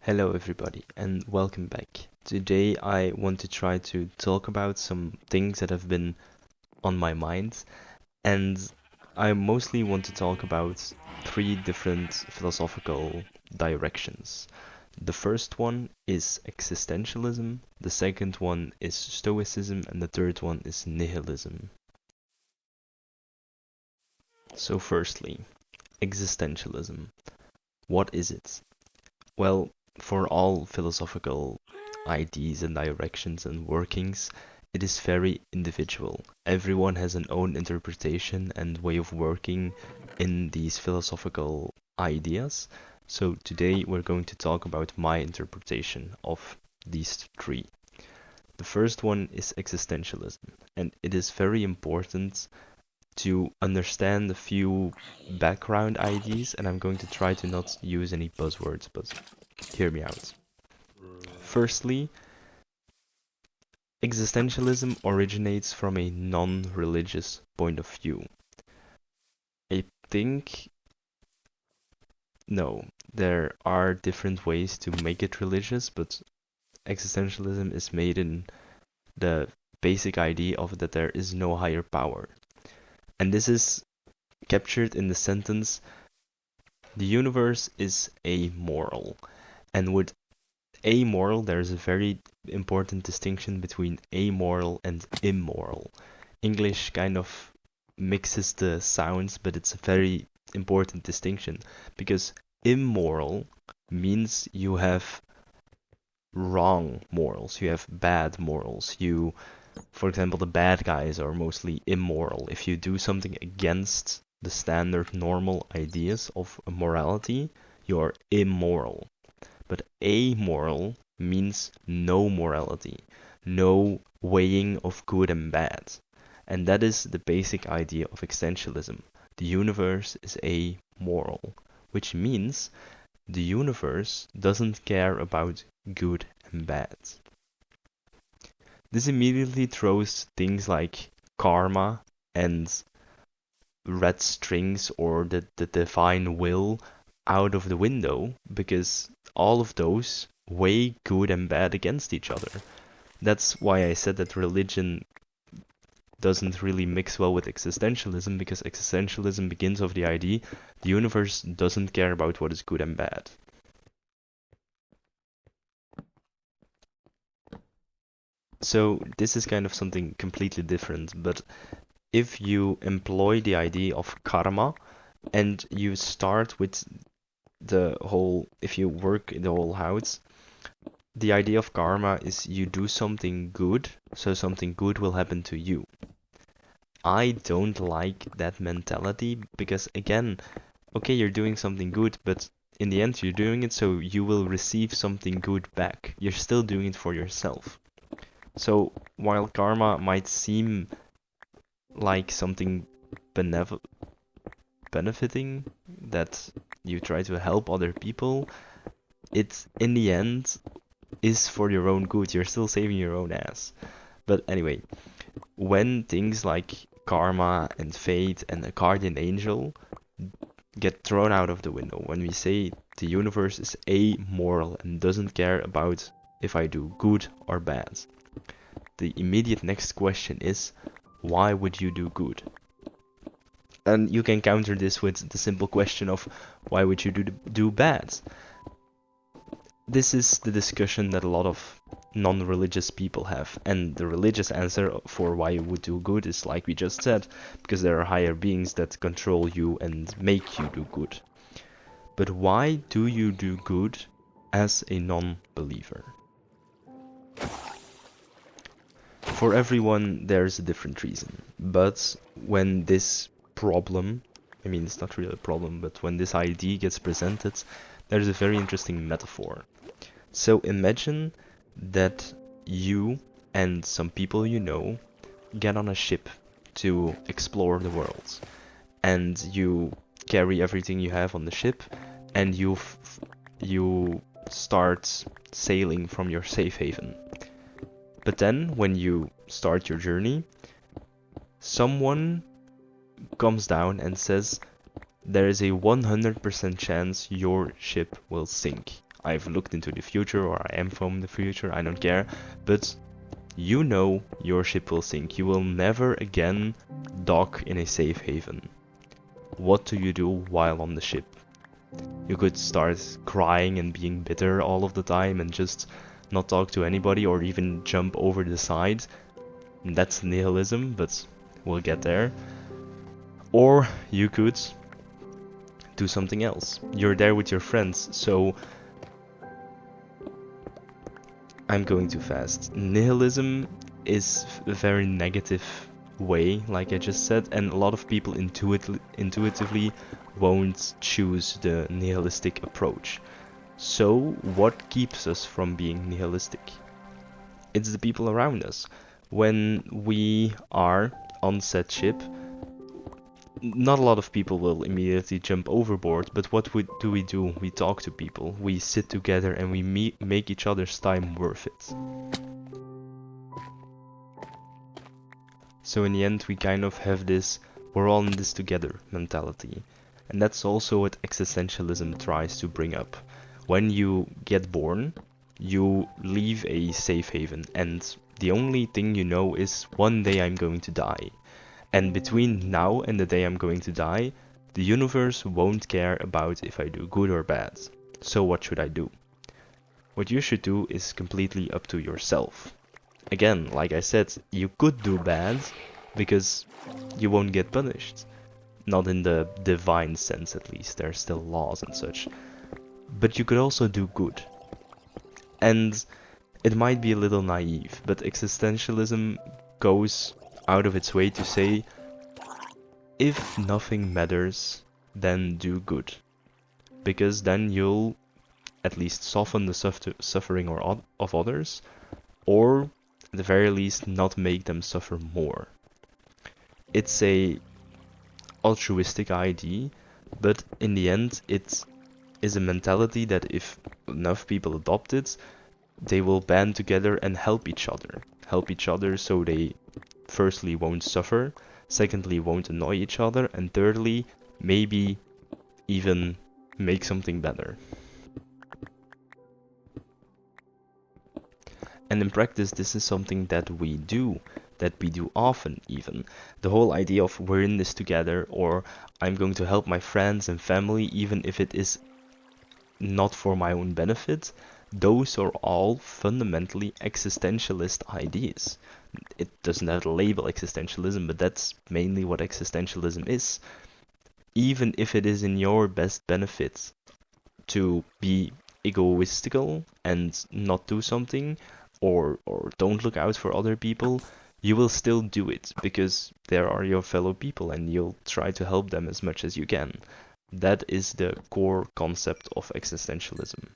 Hello, everybody, and welcome back. Today, I want to try to talk about some things that have been on my mind, and I mostly want to talk about three different philosophical directions. The first one is existentialism, the second one is Stoicism, and the third one is nihilism. So, firstly, existentialism. What is it? Well, for all philosophical ideas and directions and workings, it is very individual. Everyone has an own interpretation and way of working in these philosophical ideas. So today we're going to talk about my interpretation of these three. The first one is existentialism, and it is very important to understand a few background ideas, and I'm going to try to not use any buzzwords, but hear me out. Firstly, existentialism originates from a non-religious point of view. I think, no, there are different ways to make it religious, but existentialism is made in the basic idea of that there is no higher power. And this is captured in the sentence, the universe is amoral. And with amoral, there's a very important distinction between amoral and immoral. English kind of mixes the sounds, but it's a very important distinction because immoral means you have wrong morals, you have bad morals. For example, the bad guys are mostly immoral. If you do something against the standard normal ideas of morality, you are immoral. But amoral means no morality, no weighing of good and bad. And that is the basic idea of existentialism. The universe is amoral, which means the universe doesn't care about good and bad. This immediately throws things like karma and red strings or the divine will out of the window, because all of those weigh good and bad against each other. That's why I said that religion doesn't really mix well with existentialism, because existentialism begins with the idea the universe doesn't care about what is good and bad. So this is kind of something completely different, but if you employ the idea of karma and you start with if you work in the whole house, the idea of karma is you do something good, so something good will happen to you. I don't like that mentality because, again, okay, you're doing something good, but in the end you're doing it so you will receive something good back. You're still doing it for yourself. So while karma might seem like something benefiting, that you try to help other people, it in the end is for your own good. You're still saving your own ass. But anyway, when things like karma and fate and a guardian angel get thrown out of the window, when we say the universe is amoral and doesn't care about if I do good or bad, the immediate next question is, why would you do good? And you can counter this with the simple question of, why would you do bad? This is the discussion that a lot of non-religious people have, and the religious answer for why you would do good is like we just said, because there are higher beings that control you and make you do good. But why do you do good as a non-believer? For everyone, there's a different reason. But when this problem, I mean, it's not really a problem, but when this idea gets presented, there's a very interesting metaphor. So imagine that you and some people you know get on a ship to explore the world. And you carry everything you have on the ship, and you start sailing from your safe haven. But then, when you start your journey, someone comes down and says, there is a 100% chance your ship will sink. I've looked into the future, or I am from the future, I don't care, but you know your ship will sink. You will never again dock in a safe haven. What do you do while on the ship? You could start crying and being bitter all of the time and just not talk to anybody, or even jump over the side. That's nihilism, but we'll get there. Or you could do something else. You're there with your friends, so I'm going too fast. Nihilism is a very negative way, like I just said, and a lot of people intuitively won't choose the nihilistic approach. So what keeps us from being nihilistic? It's the people around us. When we are on said ship, not a lot of people will immediately jump overboard, but what do? We talk to people, we sit together, and we make each other's time worth it. So in the end, we kind of have this we're all in this together mentality. And that's also what existentialism tries to bring up. When you get born, you leave a safe haven, and the only thing you know is one day I'm going to die. And between now and the day I'm going to die, the universe won't care about if I do good or bad. So what should I do? What you should do is completely up to yourself. Again, like I said, you could do bad because you won't get punished. Not in the divine sense, at least. There are still laws and such. But you could also do good. And it might be a little naive, but existentialism goes out of its way to say, if nothing matters, then do good. Because then you'll at least soften the suffering of others, or at the very least not make them suffer more. It's a altruistic idea, but in the end it is a mentality that if enough people adopt it, they will band together and help each other. Help each other so they firstly won't suffer, secondly won't annoy each other, and thirdly maybe even make something better. And in practice, this is something that we do often even. The whole idea of we're in this together, or I'm going to help my friends and family even if it is not for my own benefit, those are all fundamentally existentialist ideas. It doesn't have the label existentialism, but that's mainly what existentialism is. Even if it is in your best benefit to be egoistical and not do something, or don't look out for other people, you will still do it because they are your fellow people and you'll try to help them as much as you can. That is the core concept of existentialism.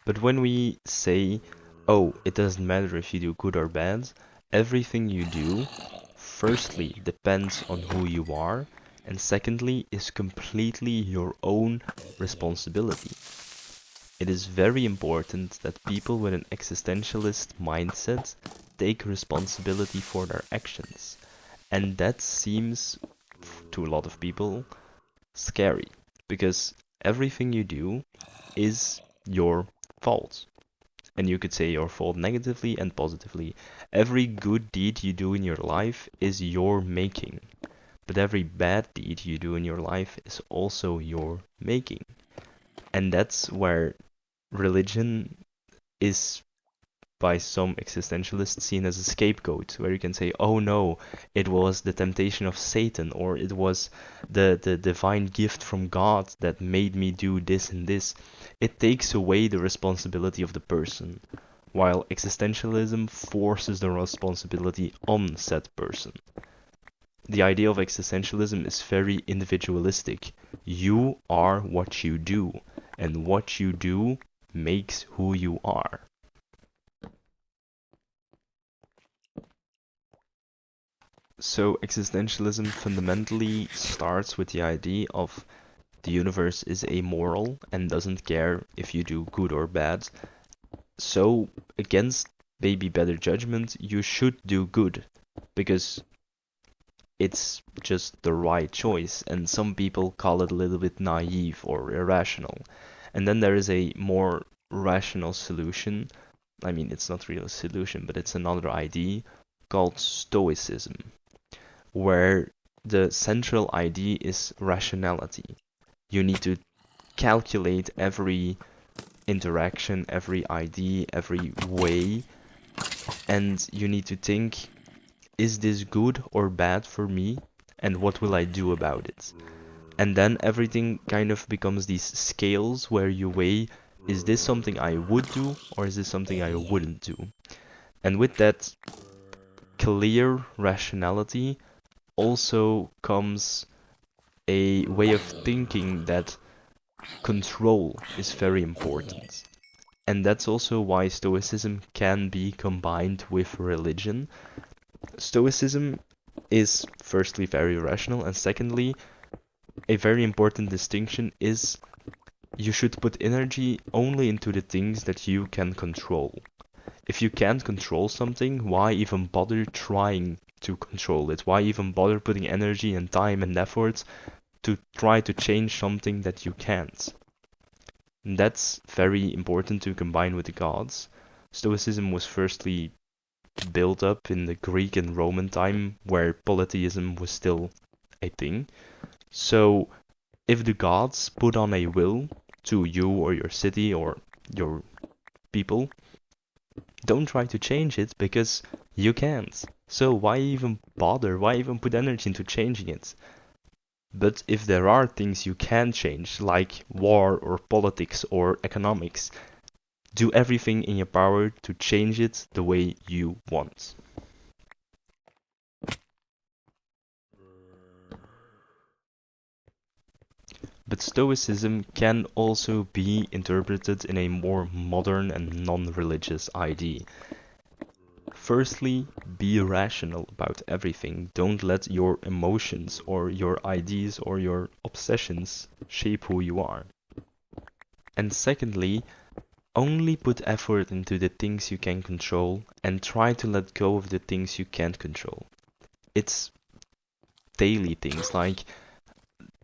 But when we say, oh, it doesn't matter if you do good or bad, everything you do, firstly, depends on who you are, and secondly, is completely your own responsibility. It is very important that people with an existentialist mindset take responsibility for their actions. And that seems, to a lot of people, scary, because everything you do is your fault. And you could say your fault negatively and positively. Every good deed you do in your life is your making. But every bad deed you do in your life is also your making. And that's where religion is, by some existentialists, seen as a scapegoat, where you can say, oh no, it was the temptation of Satan, or it was the divine gift from God that made me do this and this. It takes away the responsibility of the person, while existentialism forces the responsibility on said person. The idea of existentialism is very individualistic. You are what you do, and what you do makes who you are. So existentialism fundamentally starts with the idea of the universe is amoral and doesn't care if you do good or bad. So against maybe better judgment, you should do good, because it's just the right choice, and some people call it a little bit naive or irrational. And then there is a more rational solution. I mean, it's not really a solution, but it's another idea called Stoicism, where the central idea is rationality. You need to calculate every interaction, every idea, every way, and you need to think, is this good or bad for me, and what will I do about it? And then everything kind of becomes these scales where you weigh, is this something I would do, or is this something I wouldn't do? And with that clear rationality also comes a way of thinking that control is very important. And that's also why Stoicism can be combined with religion. Stoicism is firstly very rational, and secondly, a very important distinction is you should put energy only into the things that you can control. If you can't control something, why even bother trying to control it? Why even bother putting energy and time and effort to try to change something that you can't? And that's very important to combine with the gods. Stoicism was firstly built up in the Greek and Roman time, where polytheism was still a thing. So if the gods put on a will to you or your city or your people, don't try to change it because you can't. So why even bother? Why even put energy into changing it? But if there are things you can change, like war or politics or economics, do everything in your power to change it the way you want. But Stoicism can also be interpreted in a more modern and non-religious idea. Firstly, be rational about everything. Don't let your emotions or your ideas or your obsessions shape who you are. And secondly, only put effort into the things you can control and try to let go of the things you can't control. It's daily things like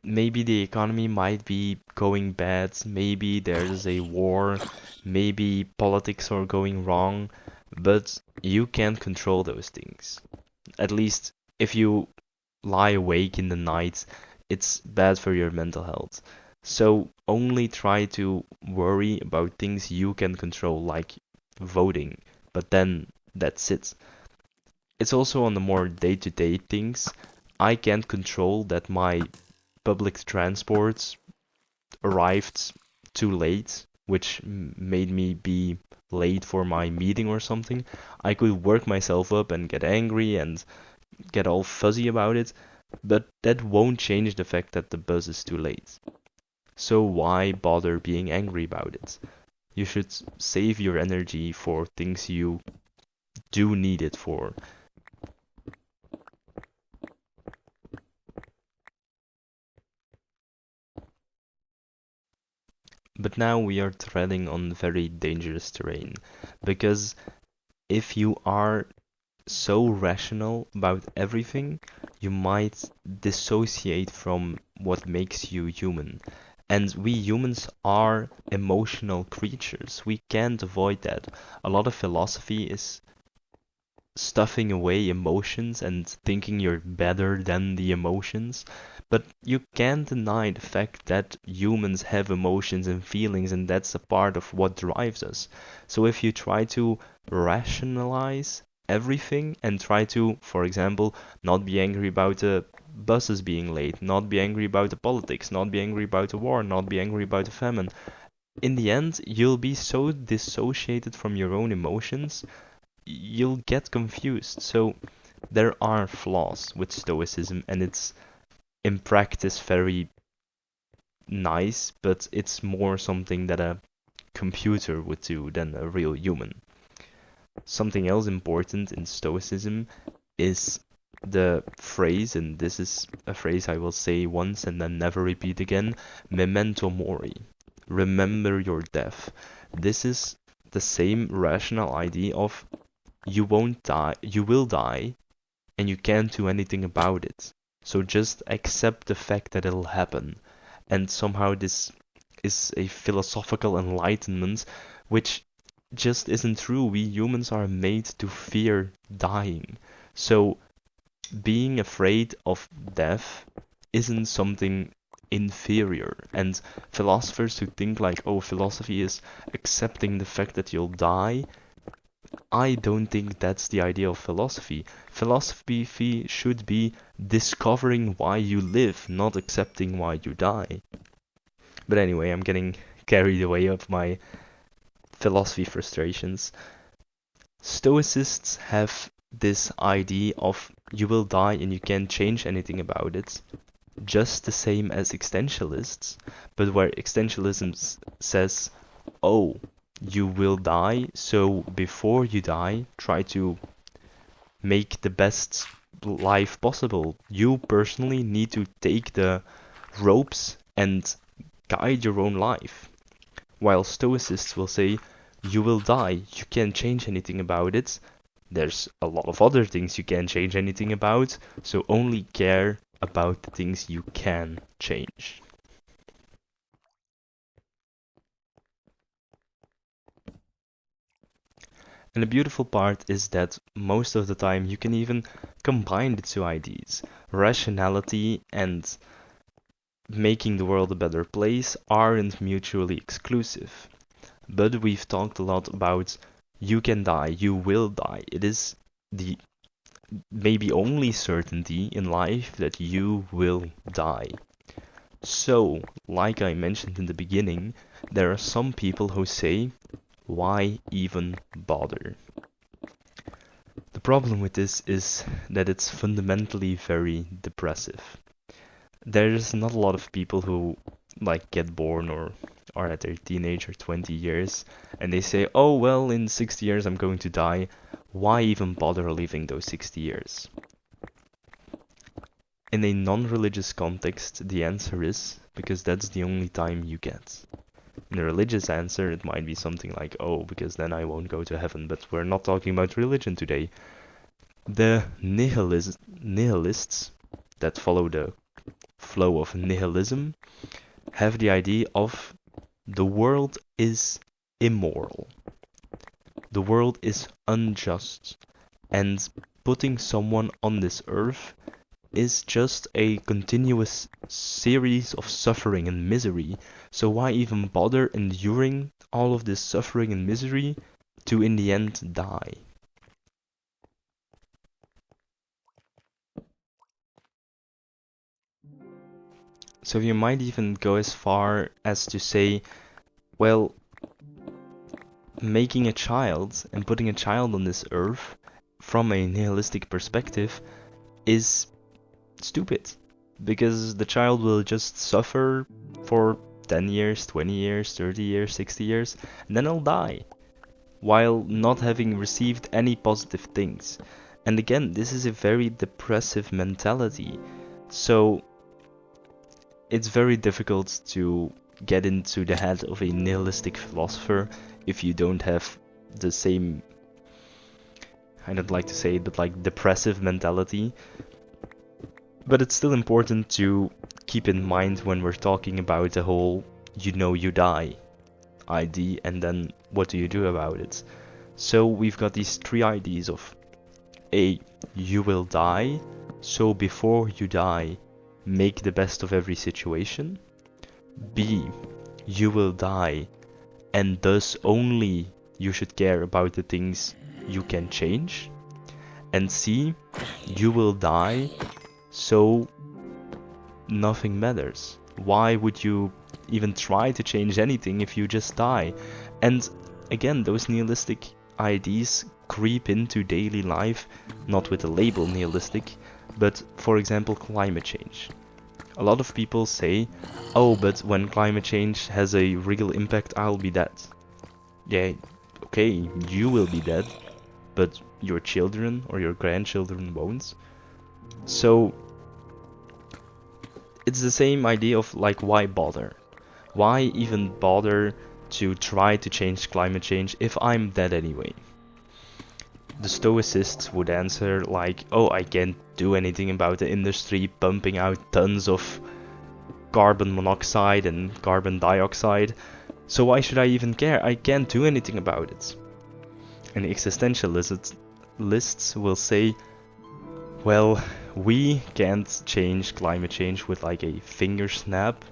maybe the economy might be going bad, maybe there's a war, maybe politics are going wrong, but you can't control those things. At least if you lie awake in the night, it's bad for your mental health. So only try to worry about things you can control, like voting, but then that's it. It's also on the more day-to-day things. I can't control that my public transport arrived too late, which made me be late for my meeting or something. I could work myself up and get angry and get all fuzzy about it, but that won't change the fact that the bus is too late. So why bother being angry about it? You should save your energy for things you do need it for. But now we are treading on very dangerous terrain, because if you are so rational about everything, you might dissociate from what makes you human. And we humans are emotional creatures. We can't avoid that. A lot of philosophy is stuffing away emotions and thinking you're better than the emotions. But you can't deny the fact that humans have emotions and feelings, and that's a part of what drives us. So if you try to rationalize everything and try to, for example, not be angry about the buses being late, not be angry about the politics, not be angry about the war, not be angry about the famine, in the end, you'll be so dissociated from your own emotions, you'll get confused. So there are flaws with Stoicism, and it's in practice very nice, but it's more something that a computer would do than a real human. Something else important in Stoicism is the phrase, and this is a phrase I will say once and then never repeat again, memento mori. Remember your death. This is the same rational idea of you won't die, you will die, and you can't do anything about it. So just accept the fact that it'll happen. And somehow this is a philosophical enlightenment, which just isn't true. We humans are made to fear dying. So being afraid of death isn't something inferior. And philosophers who think like, oh, philosophy is accepting the fact that you'll die, I don't think that's the idea of philosophy. Philosophy should be discovering why you live, not accepting why you die. But anyway, I'm getting carried away of my philosophy frustrations. Stoicists have this idea of you will die and you can't change anything about it, just the same as existentialists, but where existentialism says, oh, you will die, so before you die, try to make the best life possible. You personally need to take the ropes and guide your own life. While stoicists will say, you will die, you can't change anything about it. There's a lot of other things you can't change anything about, so only care about the things you can change. And the beautiful part is that most of the time you can even combine the two ideas. Rationality and making the world a better place aren't mutually exclusive. But we've talked a lot about you can die, you will die. It is the maybe only certainty in life that you will die. So, like I mentioned in the beginning, there are some people who say, why even bother? The problem with this is that it's fundamentally very depressive. There's not a lot of people who like get born or are at their teenage or 20 years and they say, oh well, in 60 years I'm going to die. Why even bother living those 60 years? In a non-religious context, the answer is because that's the only time you get. In a religious answer, it might be something like, oh, because then I won't go to heaven, but we're not talking about religion today. The nihilists that follow the flow of nihilism have the idea of the world is immoral. The world is unjust, and putting someone on this earth is just a continuous series of suffering and misery. So why even bother enduring all of this suffering and misery to in the end die? So you might even go as far as to say, well, making a child and putting a child on this earth from a nihilistic perspective is stupid, because the child will just suffer for 10 years, 20 years, 30 years, 60 years, and then he'll die, while not having received any positive things. And again, this is a very depressive mentality, so it's very difficult to get into the head of a nihilistic philosopher if you don't have the same, I don't like to say it, but like depressive mentality. But it's still important to keep in mind when we're talking about the whole you die idea, and then what do you do about it? So we've got these three ideas of A, you will die, so before you die, make the best of every situation. B, you will die, and thus only you should care about the things you can change. And C, you will die, so nothing matters. Why would you even try to change anything if you just die? And again, those nihilistic ideas creep into daily life, not with the label nihilistic, but for example climate change. A lot of people say, oh, but when climate change has a real impact, I'll be dead. Yeah, okay, you will be dead, but your children or your grandchildren won't. So it's the same idea of like, why bother? Why even bother to try to change climate change if I'm dead anyway? the Stoicists would answer like, oh, I can't do anything about the industry pumping out tons of carbon monoxide and carbon dioxide, so why should I even care? I can't do anything about it. And existentialists will say, well, we can't change climate change with like a finger snap,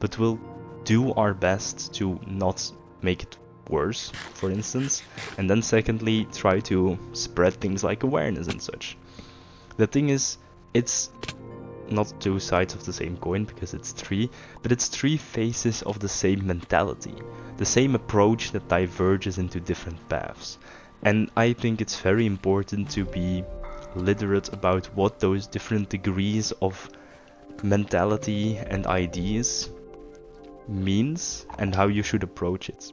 but we'll do our best to not make it worse, for instance, and then secondly, try to spread things like awareness and such. The thing is, it's not two sides of the same coin because it's three, but it's three faces of the same mentality, the same approach that diverges into different paths. And I think it's very important to be literate about what those different degrees of mentality and ideas means and how you should approach it.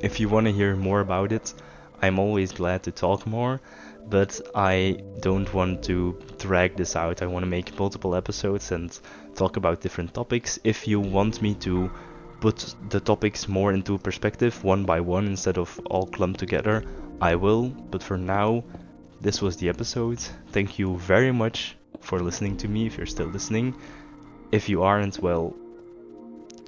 If you want to hear more about it, I'm always glad to talk more, but I don't want to drag this out. I want to make multiple episodes and talk about different topics. If you want me to put the topics more into perspective one by one instead of all clumped together, I will, but for now, this was the episode. Thank you very much for listening to me, if you're still listening. If you aren't, well,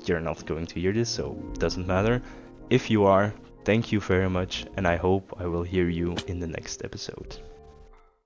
you're not going to hear this, so it doesn't matter. If you are, thank you very much, and I hope I will hear you in the next episode.